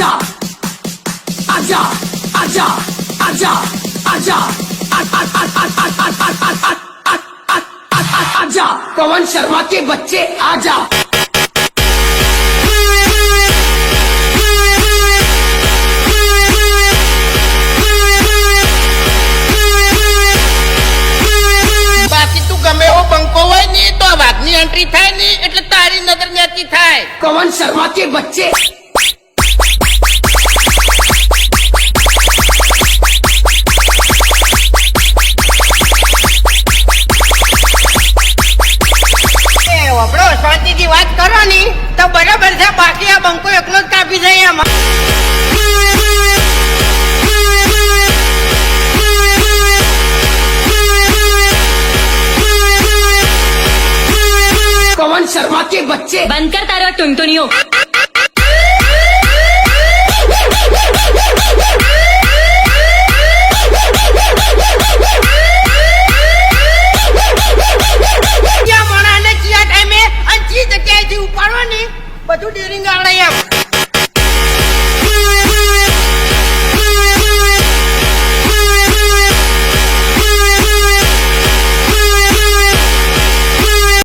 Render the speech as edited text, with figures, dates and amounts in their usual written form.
आजा आजा आजा आजा आजा आजा पवन शर्मा के बच्चे आजा બાકી તું ગમે એવો બંકો હોય ને તો આ વાઘની એન્ટ્રી થાય ને એટલે તારી નજર નેતી થાય. पवन शर्मा के बच्चे આપણો શાંતિથી વાત કરો ને તો બરાબર છે. બાકી આ બંકો એકલો જ કાપી જાય એમાં. पवन शर्मा के बच्चे બંધ કર તારો ટુનટુનિયો. ક્યાં મોણાને કયા ટાઈમે અને જી જગ્યાએથી ઉપાડો ને બધું ડેરિંગ આવડે.